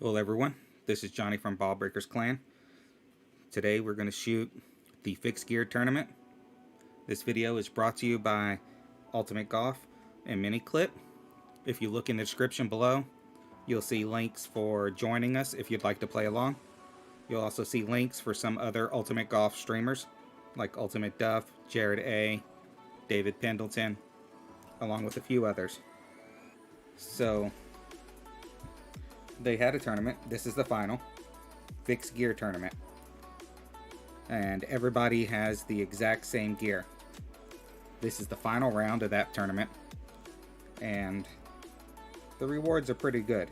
Hello everyone, this is Johnny from BallBreakers Clan. Today we're going to shoot the Fixed Gear Tournament. This video is brought to you by Ultimate Golf and Miniclip. If you look in the description below, you'll see links for joining us if you'd like to play along. You'll also see links for some other Ultimate Golf streamers like Ultimate Duff, Jared A, David Pendleton, along with a few others. So they had a tournament. This is the final Fixed Gear Tournament, and everybody has the exact same gear. This is the final round of that tournament, and the rewards are pretty good.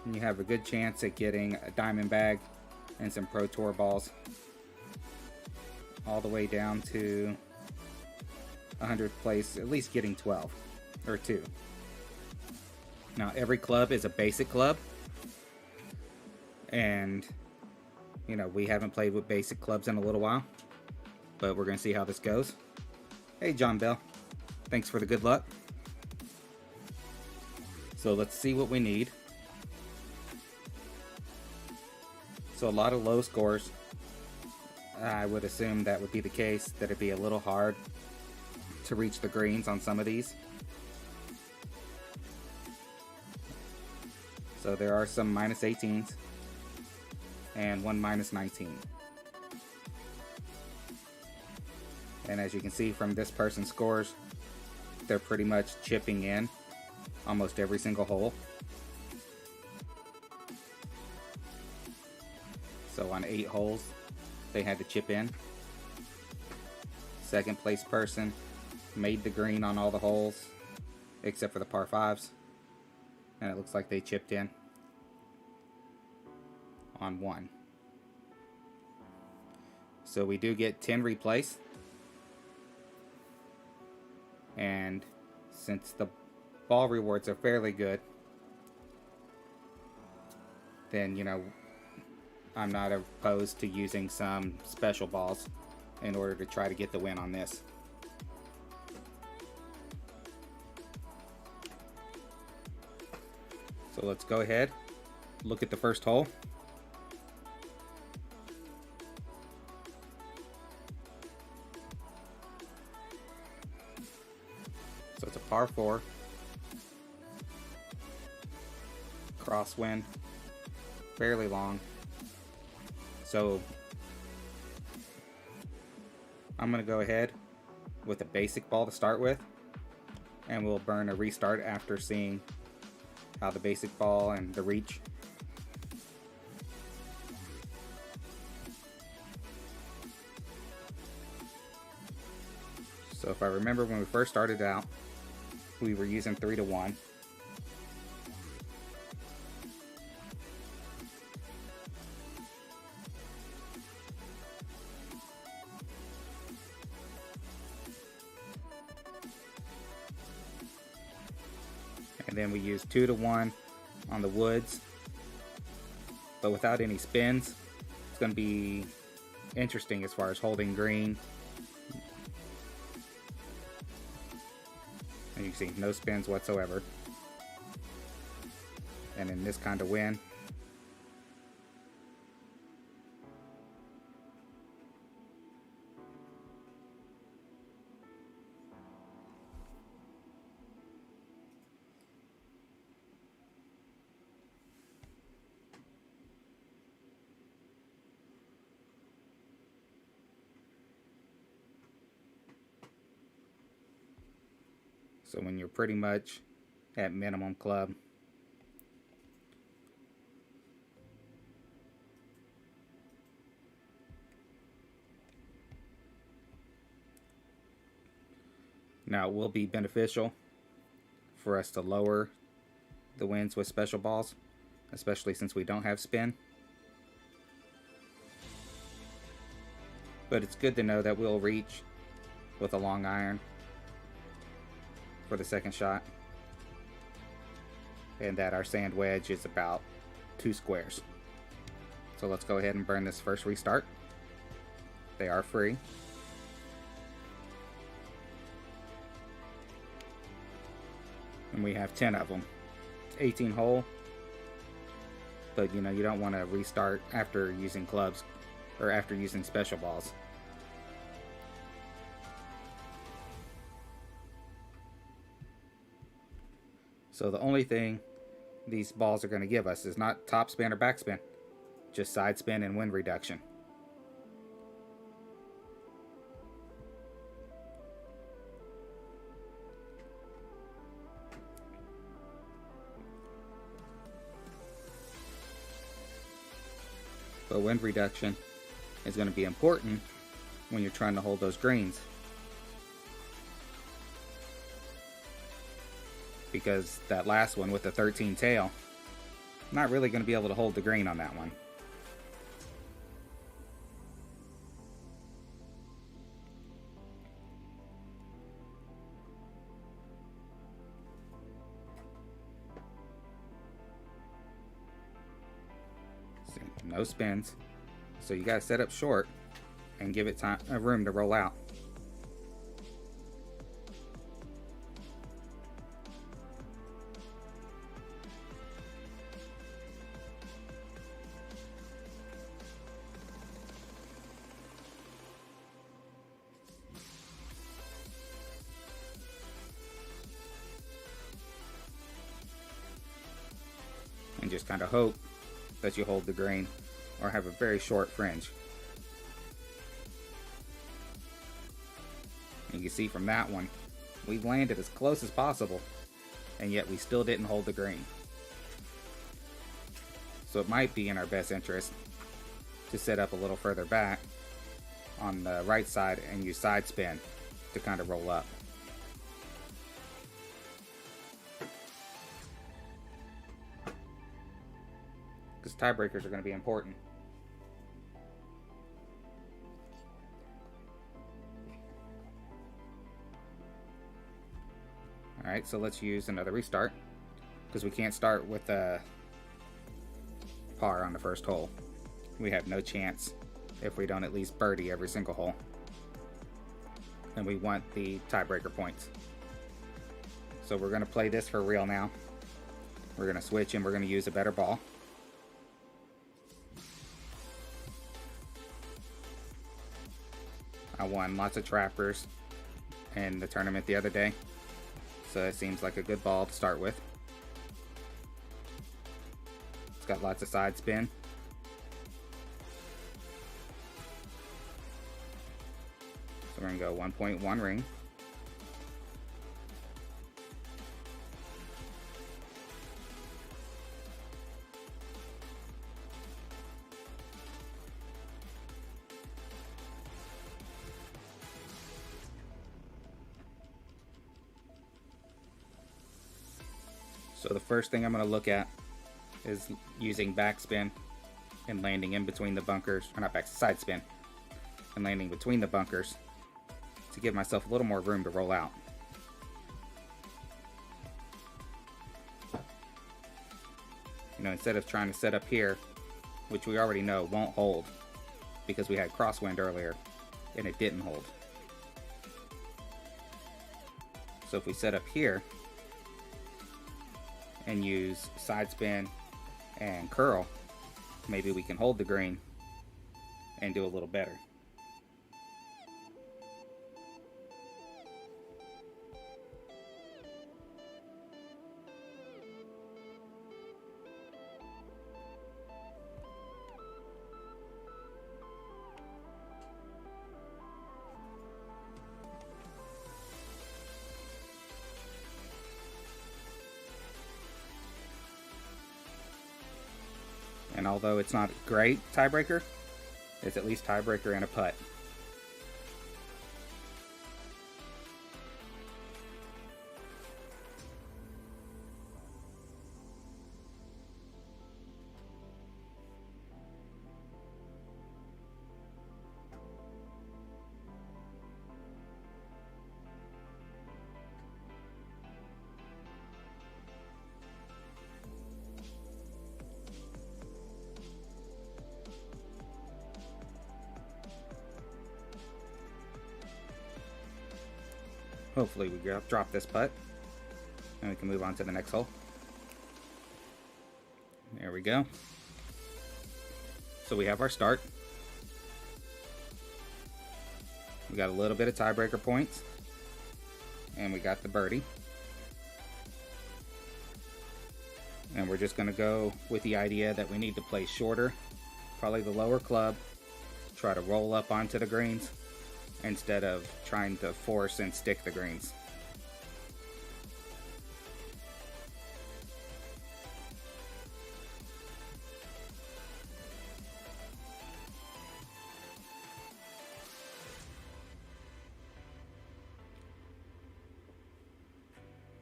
And you have a good chance at getting a diamond bag and some Pro Tour balls, all the way down to 100th place, at least getting 12 or 2. Now every club is a basic club, and you know, we haven't played with basic clubs in a little while, but we're going to see how this goes. Hey John Bell, thanks for the good luck. So let's see what we need. So a lot of low scores. I would assume that would be the case, that it'd be a little hard to reach the greens on some of these. So there are some minus 18s and one minus 19. And as you can see from this person's scores, they're pretty much chipping in almost every single hole. So on 8 holes, they had to chip in. Second place person made the green on all the holes, except for the par 5s. And it looks like they chipped in on 1. So we do get 10 replays. And since the ball rewards are fairly good, then, you know, I'm not opposed to using some special balls in order to try to get the win on this. So let's go ahead, look at the first hole. So it's a par 4, crosswind, fairly long. So I'm going to go ahead with a basic ball to start with, and we'll burn a restart after seeing how the basic ball and the reach. So if I remember, when we first started out, we were using 3-to-1. And then we used 2-to-1 on the woods, but without any spins. It's going to be interesting as far as holding green. And you can see no spins whatsoever. And in this kind of wind, so when you're pretty much at minimum club, now it will be beneficial for us to lower the winds with special balls, especially since we don't have spin. But it's good to know that we'll reach with a long iron for the second shot, and that our sand wedge is about 2 squares. So let's go ahead and burn this first restart. They are free. And we have 10 of them. 18 hole. but you know, you don't want to restart after using clubs or after using special balls. So the only thing these balls are going to give us is not top spin or backspin, just side spin and wind reduction. But wind reduction is going to be important when you're trying to hold those greens, because that last one with the 13 tail, not really going to be able to hold the green on that one. See, no spins, so you got to set up short and give it time, room to roll out. And just kind of hope that you hold the green or have a very short fringe. You can see from that one, we landed as close as possible, and yet we still didn't hold the green. So it might be in our best interest to set up a little further back on the right side and use side spin to kind of roll up. Because tiebreakers are going to be important. Alright, so let's use another restart, because we can't start with a par on the first hole. We have no chance if we don't at least birdie every single hole. And we want the tiebreaker points. So we're going to play this for real now. We're going to switch and we're going to use a better ball. I won lots of trappers in the tournament the other day, so it seems like a good ball to start with. It's got lots of side spin. So we're going to go 1.1 ring. So the first thing I'm going to look at is using backspin and landing in between the bunkers, or not back, side spin, and landing between the bunkers to give myself a little more room to roll out. You know, instead of trying to set up here, which we already know won't hold because we had crosswind earlier and it didn't hold. So if we set up here and use side spin and curl, maybe we can hold the green and do a little better. And although it's not a great tiebreaker, it's at least tiebreaker and a putt. Hopefully we drop this putt and we can move on to the next hole. There we go. So we have our start. We got a little bit of tiebreaker points. And we got the birdie. And we're just going to go with the idea that we need to play shorter, probably the lower club, try to roll up onto the greens instead of trying to force and stick the greens.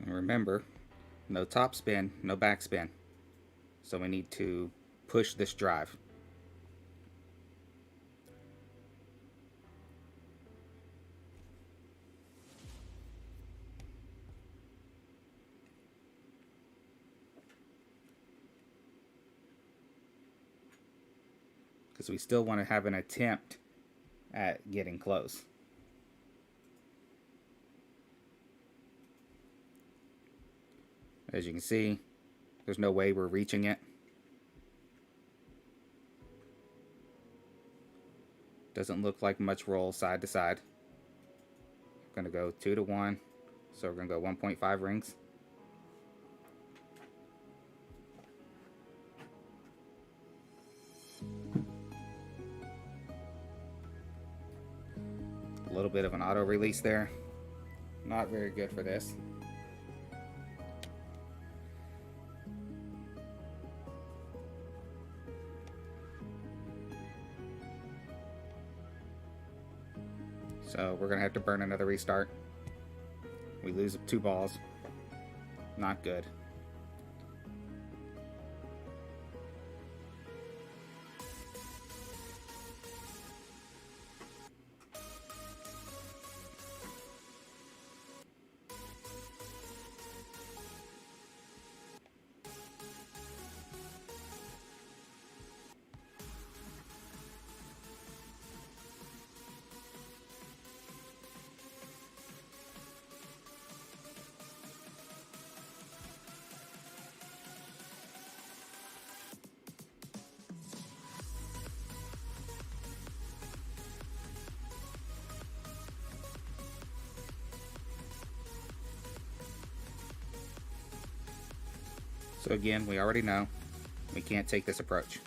And remember, no top spin, no backspin. So we need to push this drive. Because we still want to have an attempt at getting close. As you can see, there's no way we're reaching it. Doesn't look like much roll side to side. I'm going to go 2 to 1, so we're going to go 1.5 rings. A little bit of an auto release there. Not very good for this. So we're going to have to burn another restart. We lose 2 balls. Not good. So again, we already know we can't take this approach.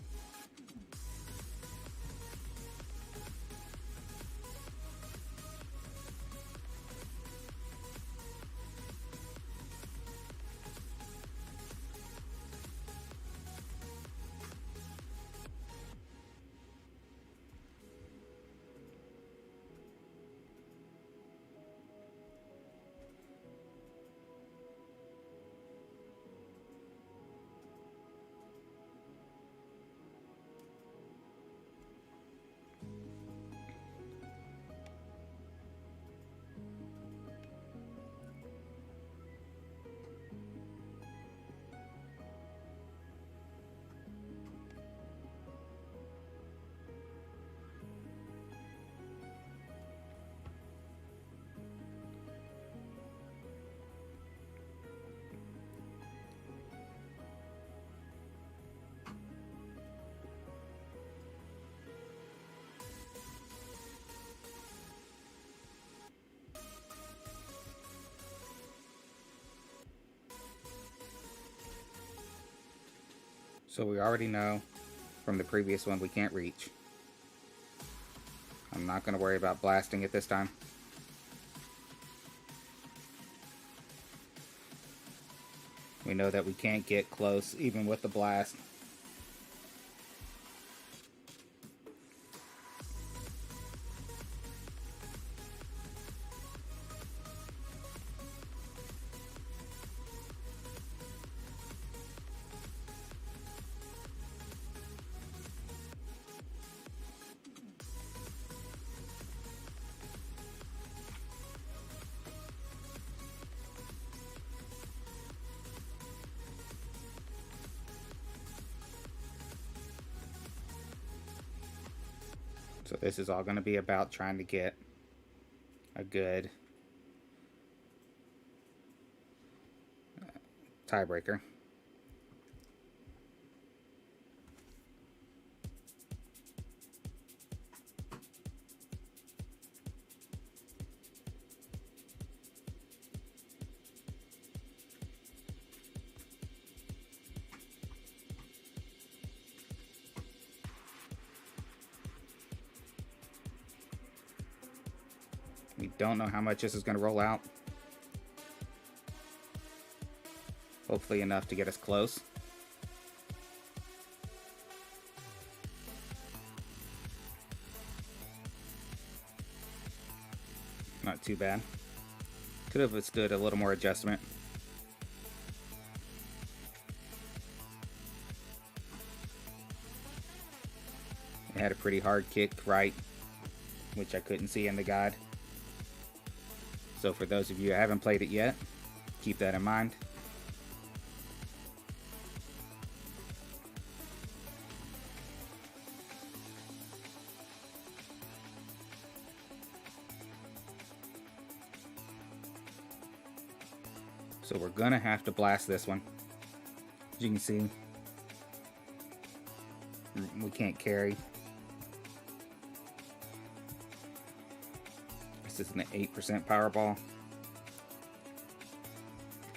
So we already know from the previous one we can't reach. I'm not going to worry about blasting it this time. We know that we can't get close even with the blast. So this is all going to be about trying to get a good tiebreaker. We don't know how much this is going to roll out. Hopefully enough to get us close. Not too bad. Could have withstood a little more adjustment. It had a pretty hard kick right, which I couldn't see in the guide. So for those of you who haven't played it yet, keep that in mind. So we're gonna have to blast this one. As you can see, we can't carry. This is an 8% power ball.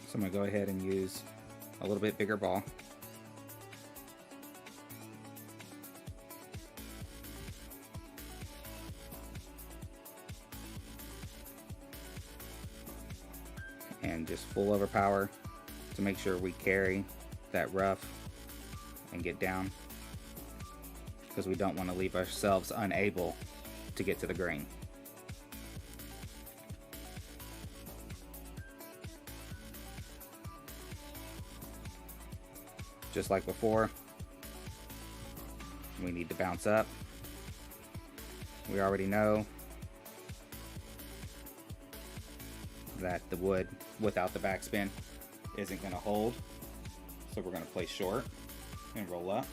So I'm gonna go ahead and use a little bit bigger ball. And just full overpower to make sure we carry that rough and get down, because we don't want to leave ourselves unable to get to the green. Just like before, we need to bounce up. We already know that the wood without the backspin isn't going to hold, so we're going to play short and roll up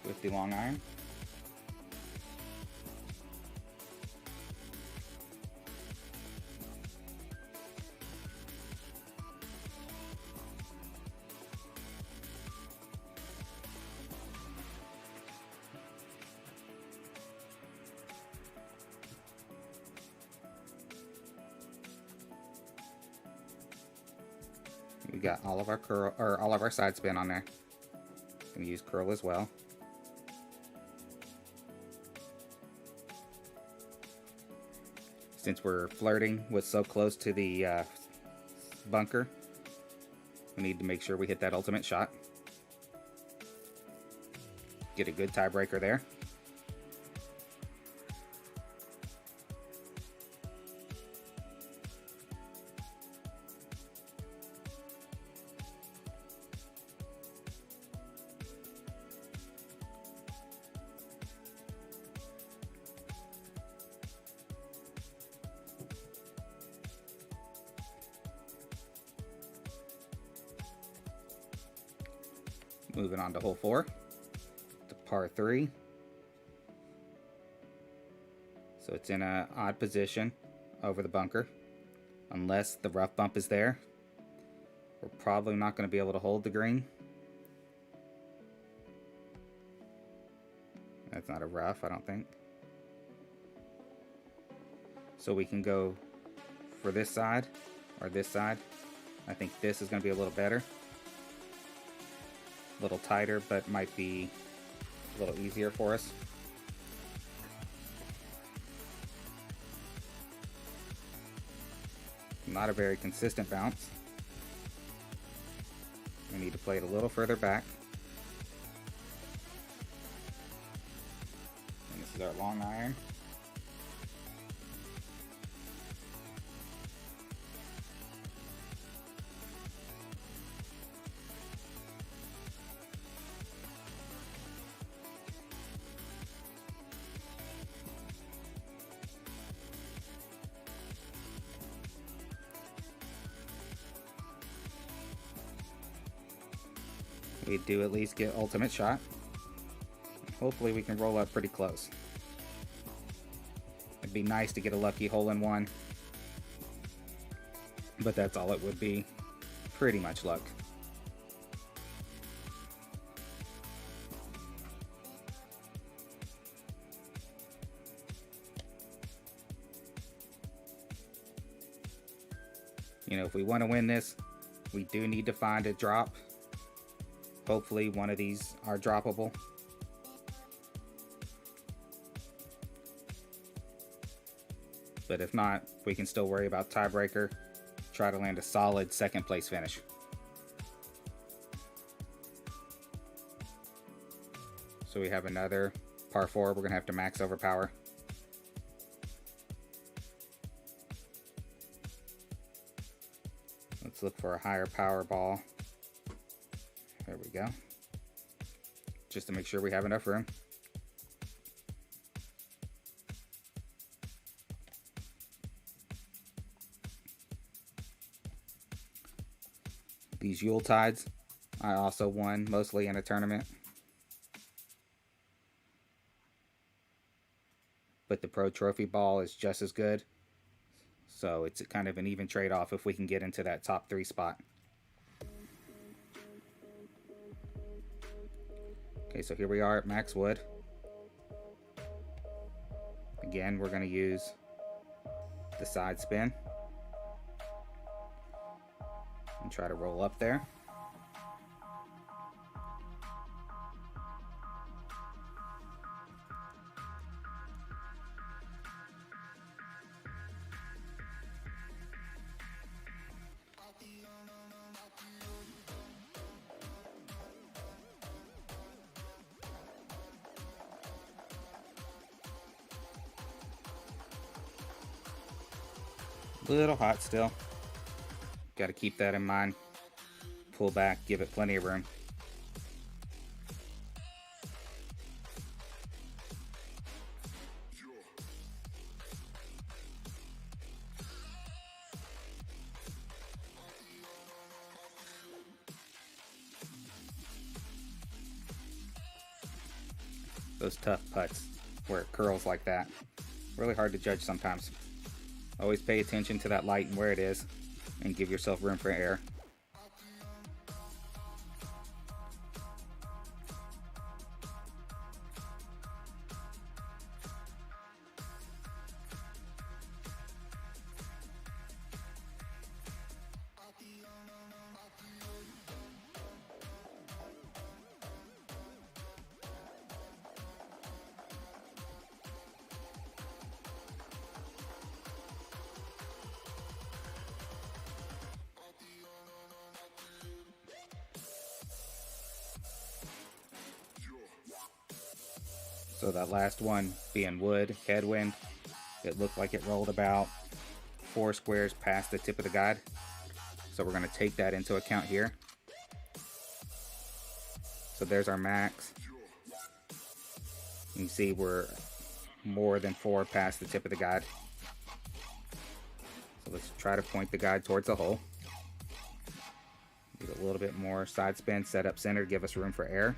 with the long iron. We got all of our curl, or all of our side spin on there. Gonna use curl as well. Since we're flirting with so close to the bunker, we need to make sure we hit that ultimate shot. Get a good tiebreaker there. Moving on to hole 4, the par 3. So it's in an odd position over the bunker. Unless the rough bump is there, we're probably not going to be able to hold the green. That's not a rough, I don't think. So we can go for this side or this side. I think this is going to be a little better. A little tighter, but might be a little easier for us. Not a very consistent bounce. We need to play it a little further back. And this is our long iron. We do at least get ultimate shot. Hopefully we can roll up pretty close. It'd be nice to get a lucky hole-in-one, but that's all it would be. Pretty much luck. You know, if we want to win this, we do need to find a drop. Hopefully one of these are droppable. But if not, we can still worry about tiebreaker. Try to land a solid second place finish. So we have another par 4. We're going to have to max overpower. Let's look for a higher power ball. There we go. Just to make sure we have enough room. These Yule Tides, I also won mostly in a tournament. But the Pro Trophy ball is just as good. So it's kind of an even trade-off if we can get into that top 3 spot. Okay, so here we are at max wood. Again, we're going to use the side spin and try to roll up there. A little hot still. Got to keep that in mind. Pull back, give it plenty of room. Those tough putts where it curls like that. Really hard to judge sometimes. Always pay attention to that light and where it is, and give yourself room for air. So that last one being wood, headwind, it looked like it rolled about 4 squares past the tip of the guide. So we're going to take that into account here. So there's our max. You can see we're more than 4 past the tip of the guide. So let's try to point the guide towards the hole. Get a little bit more side spin, set up center, give us room for air.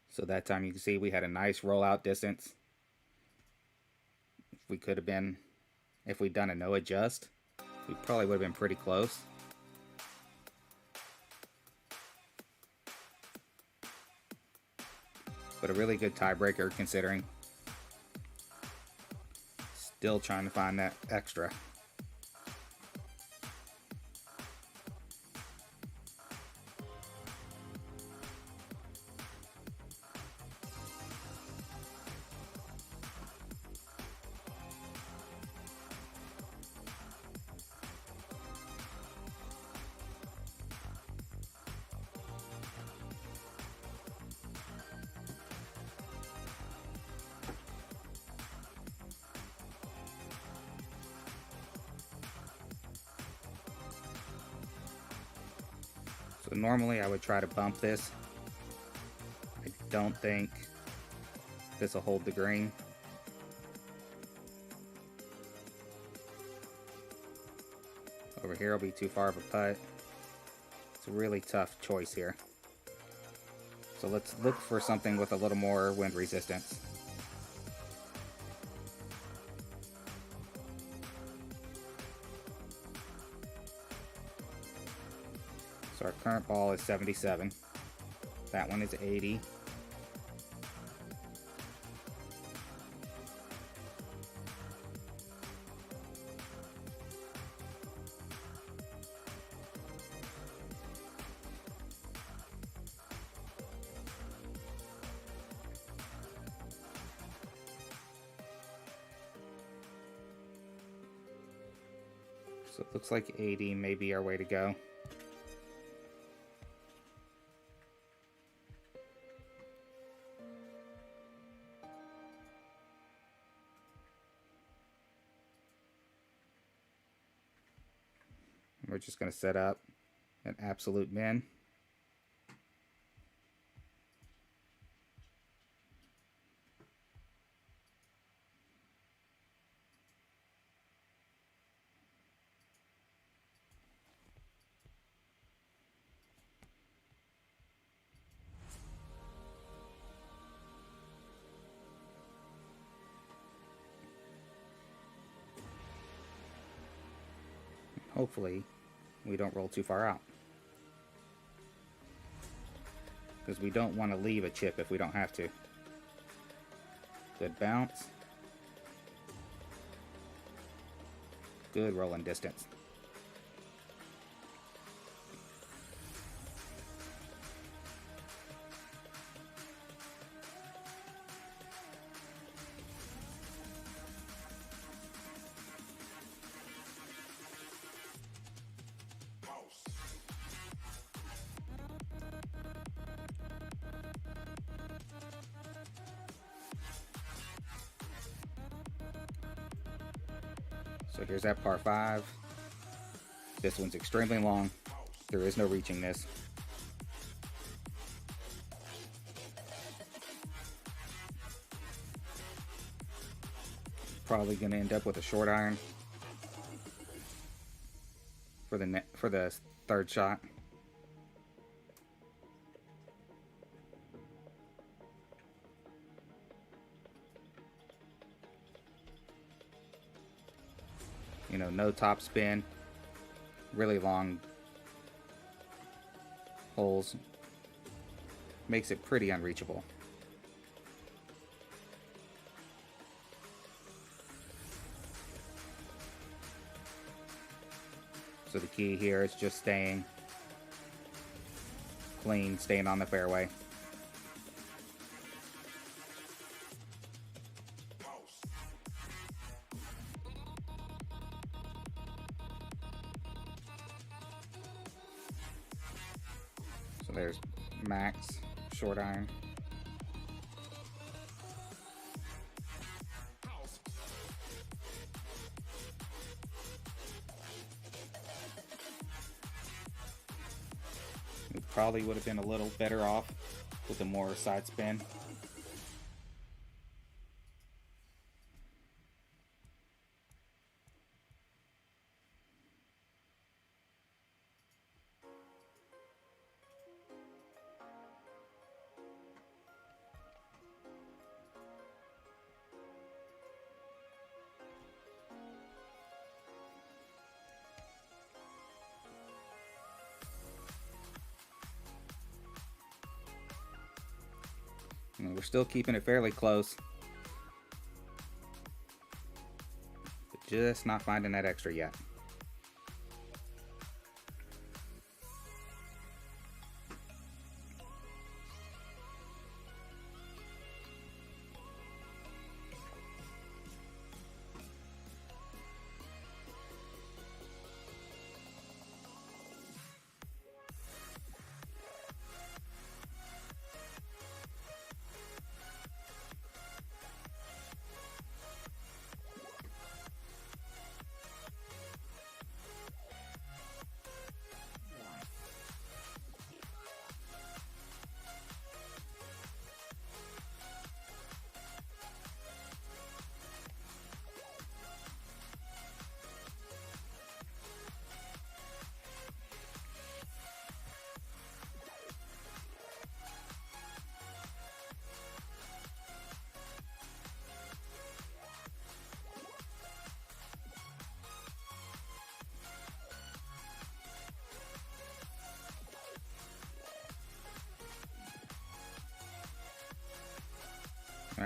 So that time you can see we had a nice rollout distance. If we could have been, if we'd done a no adjust, we probably would have been pretty close. But a really good tiebreaker considering. Still trying to find that extra. So normally I would try to bump this. I don't think this will hold the green. Over here will be too far of a putt. It's a really tough choice here. So let's look for something with a little more wind resistance. So our current ball is 77. That one is 80. So it looks like 80 may be our way to go. We're just going to set up an absolute min. Hopefully we don't roll too far out, because we don't want to leave a chip if we don't have to. Good bounce. Good rolling distance. So here's that par 5. This one's extremely long. There is no reaching this. Probably going to end up with a short iron for the third shot. You know, no top spin, really long holes, makes it pretty unreachable. So the key here is just staying clean, staying on the fairway. So there's max short iron. We probably would have been a little better off with a more side spin. And we're still keeping it fairly close, but just not finding that extra yet.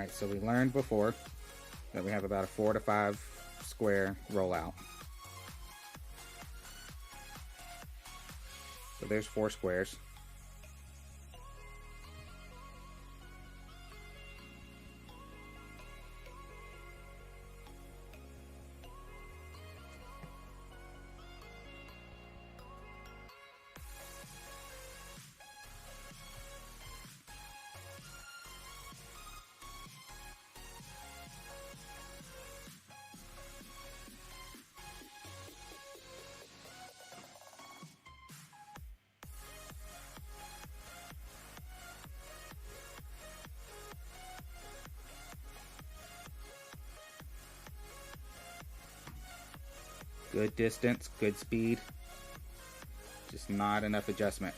Alright, so we learned before that we have about a 4 to 5 square rollout. So there's 4 squares. Good distance, good speed, just not enough adjustment.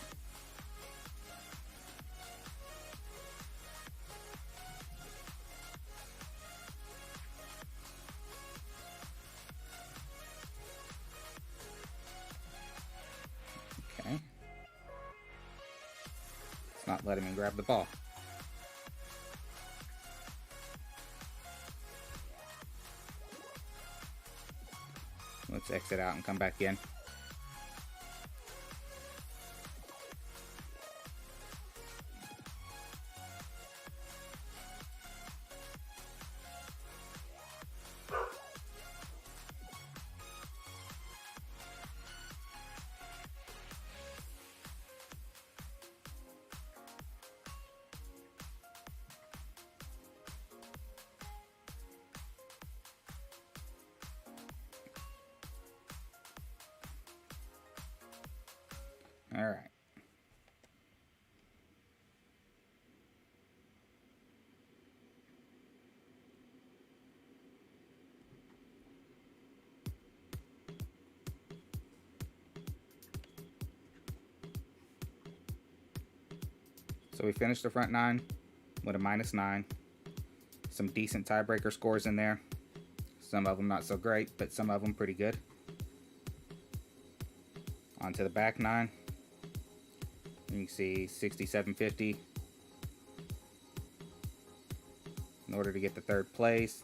Okay. It's not letting me grab the ball. Let's exit out and come back in. All right. So we finished the front 9 with a -9. Some decent tiebreaker scores in there. Some of them not so great, but some of them pretty good. On to the back 9. You can see 6750. In order to get the 3rd place,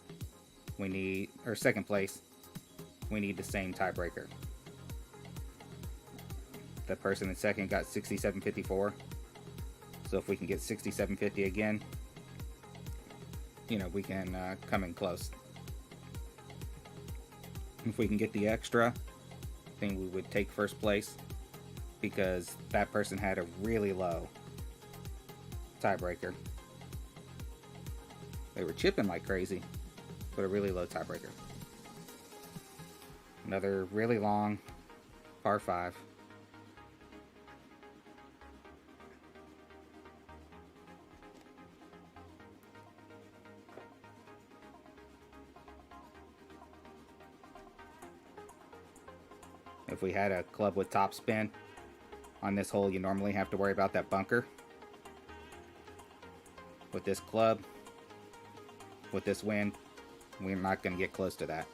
we need, or 2nd place, we need the same tiebreaker. The person in 2nd got 6754. So if we can get 6750 again, you know, we can come in close. If we can get the extra, then we would take 1st place, because that person had a really low tiebreaker. They were chipping like crazy, but a really low tiebreaker. Another really long par 5. If we had a club with top spin on this hole, you normally have to worry about that bunker. With this club, with this wind, we're not going to get close to that.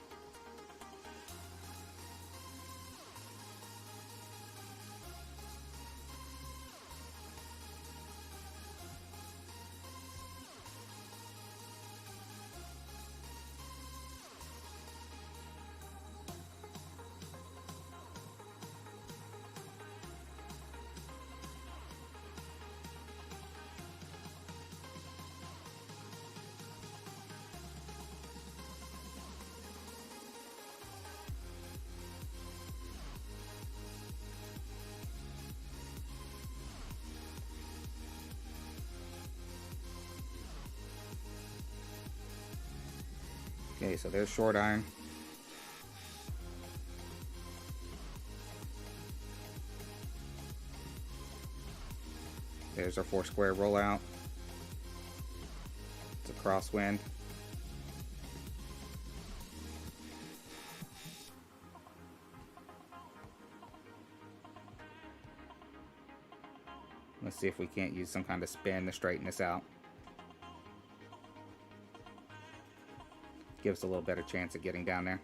Okay, so there's short iron. There's our 4 square rollout. It's a crosswind. Let's see if we can't use some kind of spin to straighten this out. Give us a little better chance of getting down there.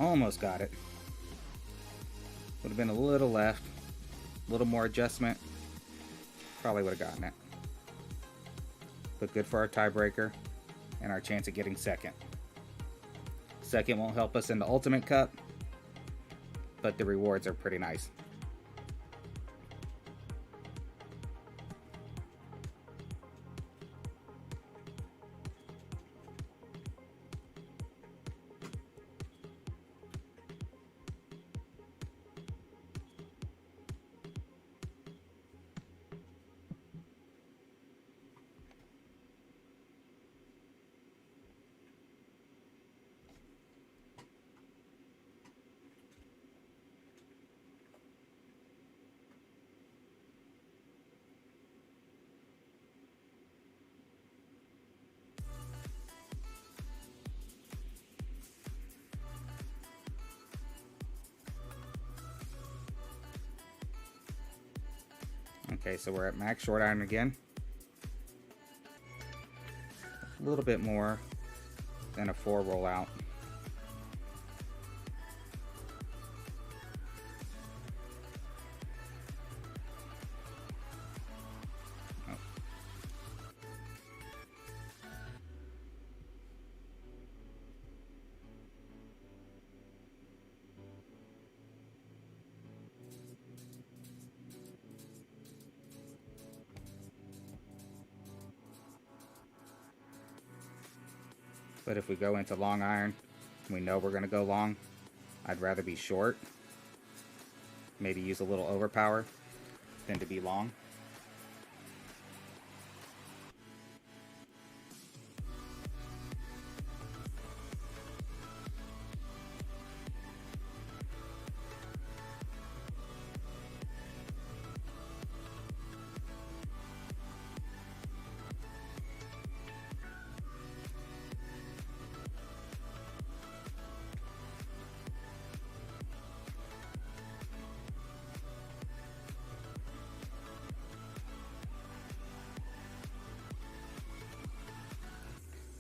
Almost got it. Would have been a little left. A little more adjustment. Probably would have gotten it. But good for our tiebreaker and our chance of getting second. Second won't help us in the Ultimate Cup, but the rewards are pretty nice. Okay, so we're at max short iron again. A little bit more than a 4 rollout. Oh. But if we go into long iron, we know we're going to go long. I'd rather be short. Maybe use a little overpower than to be long.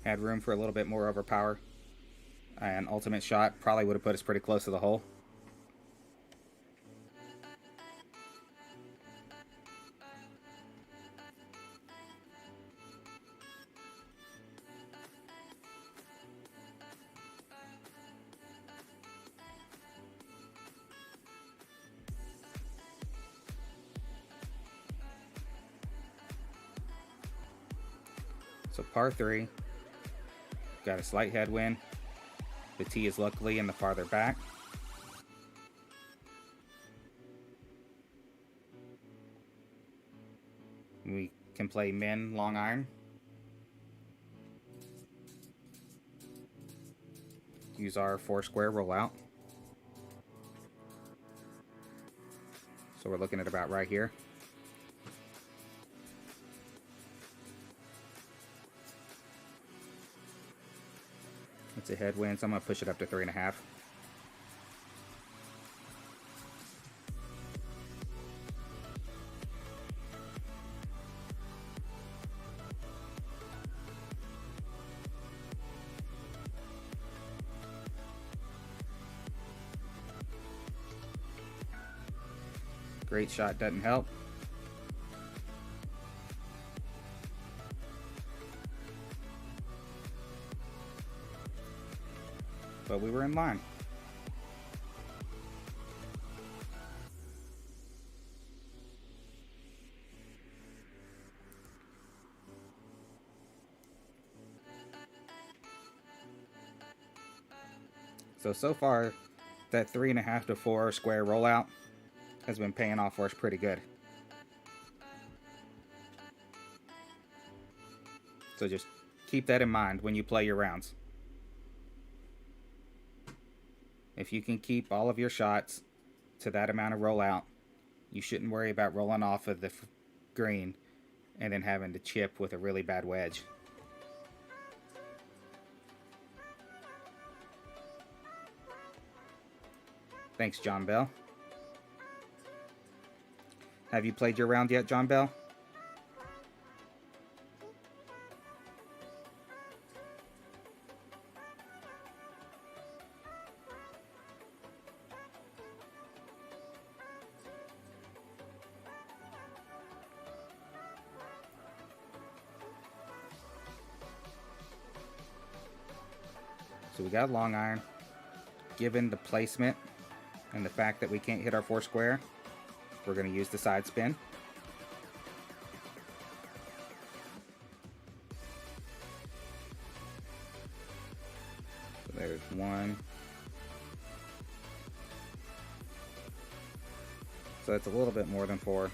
Had room for a little bit more overpower. And ultimate shot probably would have put us pretty close to the hole. So par 3. Got a slight headwind. The tee is luckily in the farther back. We can play min long iron. Use our 4 square rollout. So we're looking at about right here. It's a headwind, so I'm going to push it up to 3.5. Great shot doesn't help. But we were in line. So far, that 3.5 to 4 square rollout has been paying off for us pretty good. So just keep that in mind when you play your rounds. If you can keep all of your shots to that amount of rollout, you shouldn't worry about rolling off of the green and then having to chip with a really bad wedge. Thanks, John Bell. Have you played your round yet, John Bell? So we got a long iron. Given the placement and the fact that we can't hit our 4 square, we're going to use the side spin. So there's 1. So that's a little bit more than 4.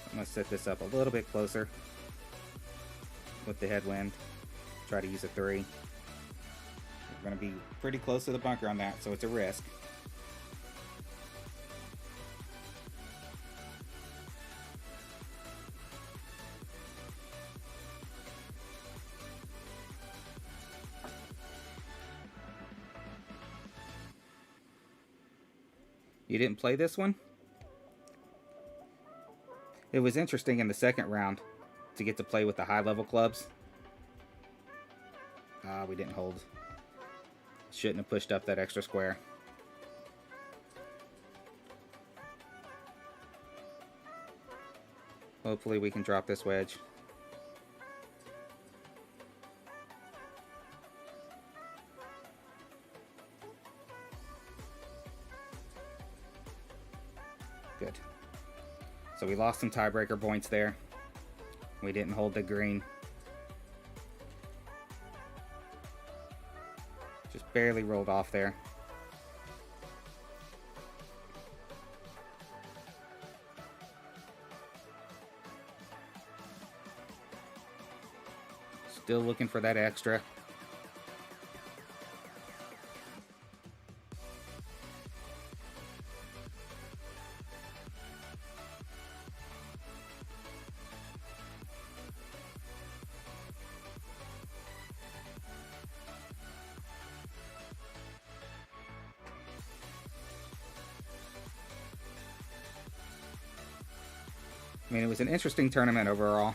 I'm going to set this up a little bit closer with the headwind. Try to use a 3. We're going to be pretty close to the bunker on that, so it's a risk. You didn't play this one? It was interesting in the second round to get to play with the high level clubs. We didn't hold. Shouldn't have pushed up that extra square. Hopefully we can drop this wedge. Good. So we lost some tiebreaker points there. We didn't hold the green. Just barely rolled off there. Still looking for that extra. I mean, it was an interesting tournament overall.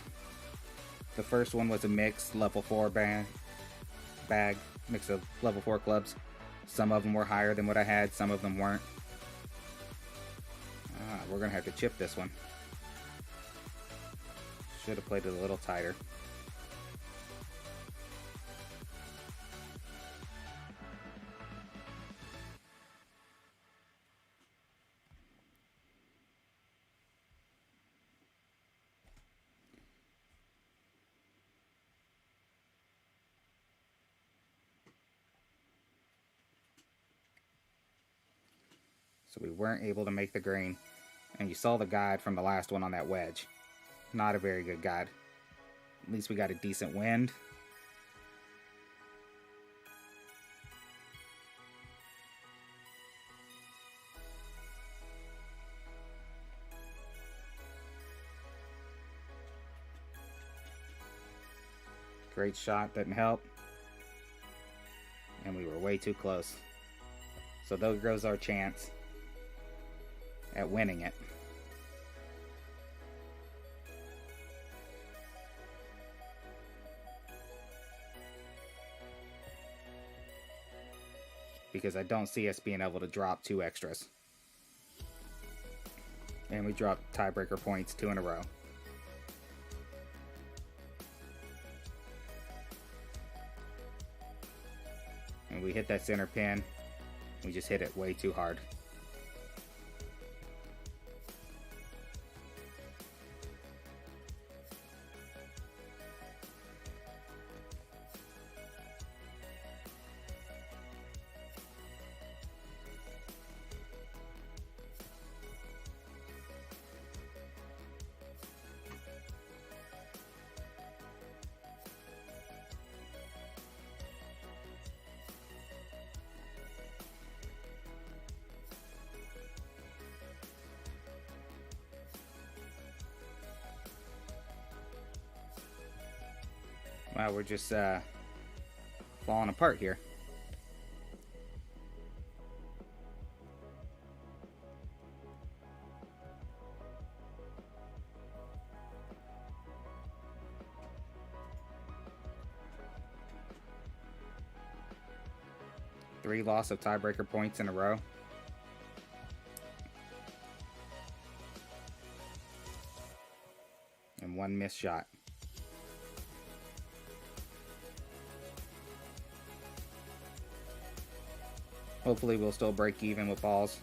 The first one was a mixed level 4 bag, mix of level 4 clubs. Some of them were higher than what I had, some of them weren't. We're gonna have to chip this one. Should have played it a little tighter. So we weren't able to make the green. And you saw the guide from the last one on that wedge. Not a very good guide. At least we got a decent wind. Great shot, didn't help. And we were way too close. So there goes our chance at winning it. Because I don't see us being able to drop 2 extras. And we dropped tiebreaker points 2 in a row. And we hit that center pin. We just hit it way too hard. Wow, we're just falling apart here. Three loss of tiebreaker points in a row. one missed shot. Hopefully we'll still break even with balls.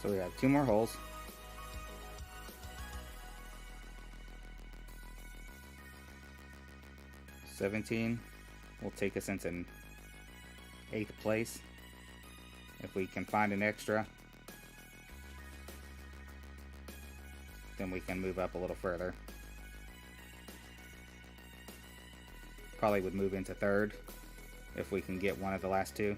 So we have 2 more holes. $17 will take us into 8th place. If we can find an extra, then we can move up a little further. Probably would move into 3rd if we can get one of the last 2.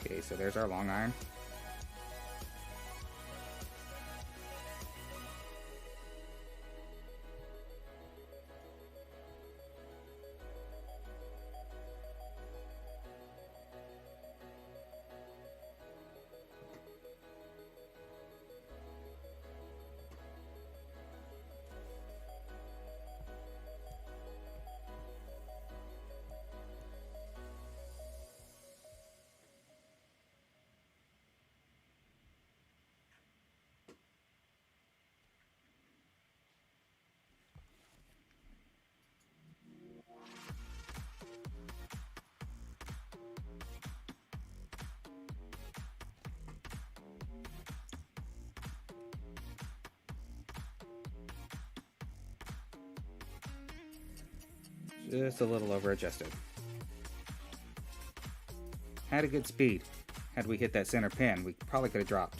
Okay, so there's our long iron. Just a little over adjusted. Had a good speed. Had we hit that center pin, we probably could have dropped.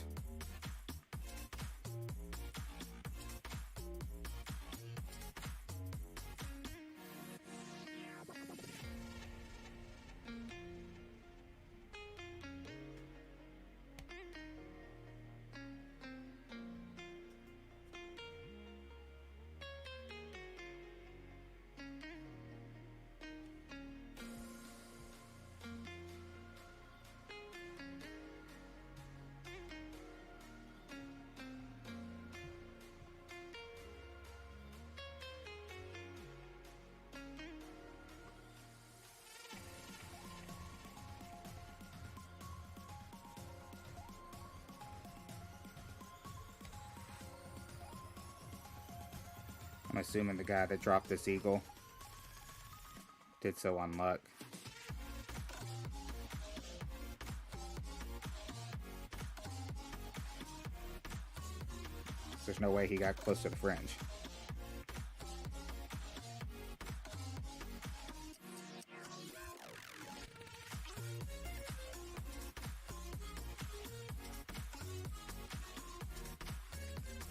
assuming the guy that dropped this eagle did so on luck. There's no way he got close to the fringe.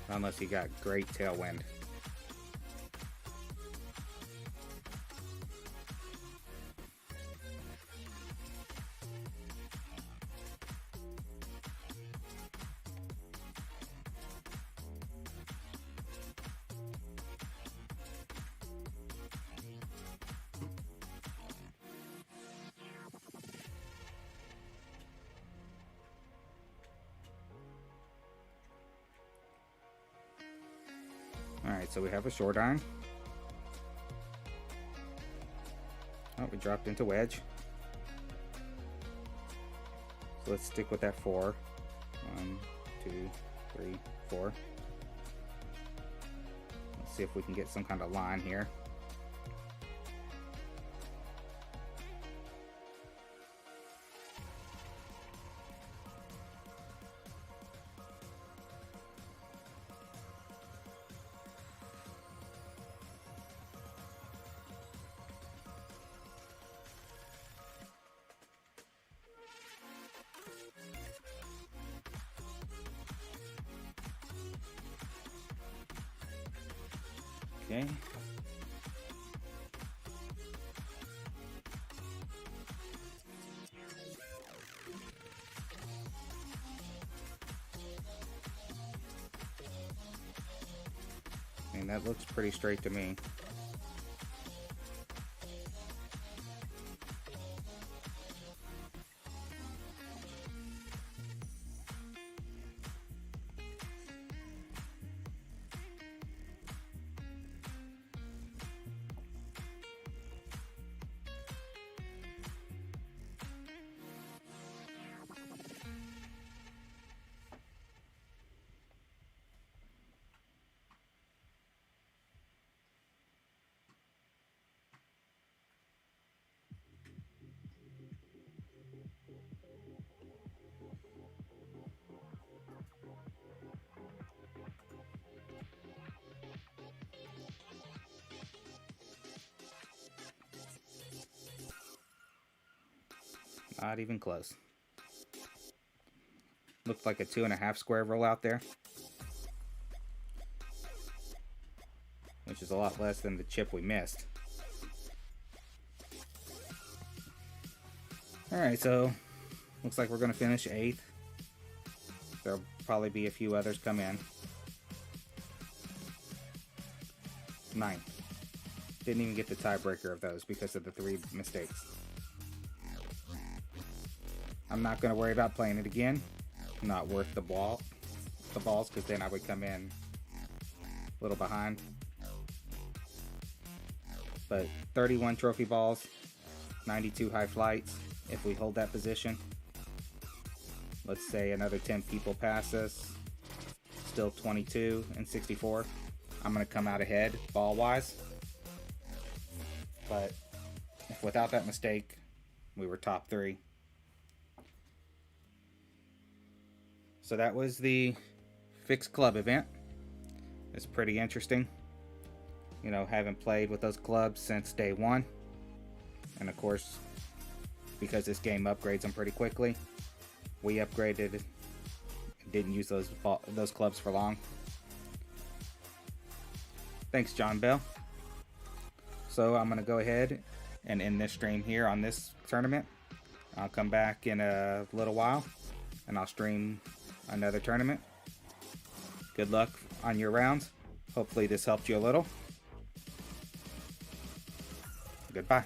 Unless he got great tailwind. Alright, so we have a short iron. Oh, we dropped into wedge. So let's stick with that 4. 1, 2, 3, 4. Let's see if we can get some kind of line here. Okay. I mean, that looks pretty straight to me. Not even close. Looked like a 2.5 square roll out there, which is a lot less than the chip we missed. Alright, so looks like we're going to finish 8th. There'll probably be a few others come in. 9th. Didn't even get the tiebreaker of those because of the 3 mistakes. I'm not going to worry about playing it again. Not worth the balls, because then I would come in a little behind. But 31 trophy balls, 92 high flights. If we hold that position, let's say another 10 people pass us, still 22 and 64. I'm going to come out ahead ball-wise. But if without that mistake, we were top 3. So that was the fixed club event. It's pretty interesting. You know, haven't played with those clubs since day 1. And of course, because this game upgrades them pretty quickly, we upgraded, didn't use those clubs for long. Thanks, John Bell. So I'm going to go ahead and end this stream here on this tournament. I'll come back in a little while and I'll stream another tournament. Good luck on your rounds. Hopefully this helped you a little. Goodbye.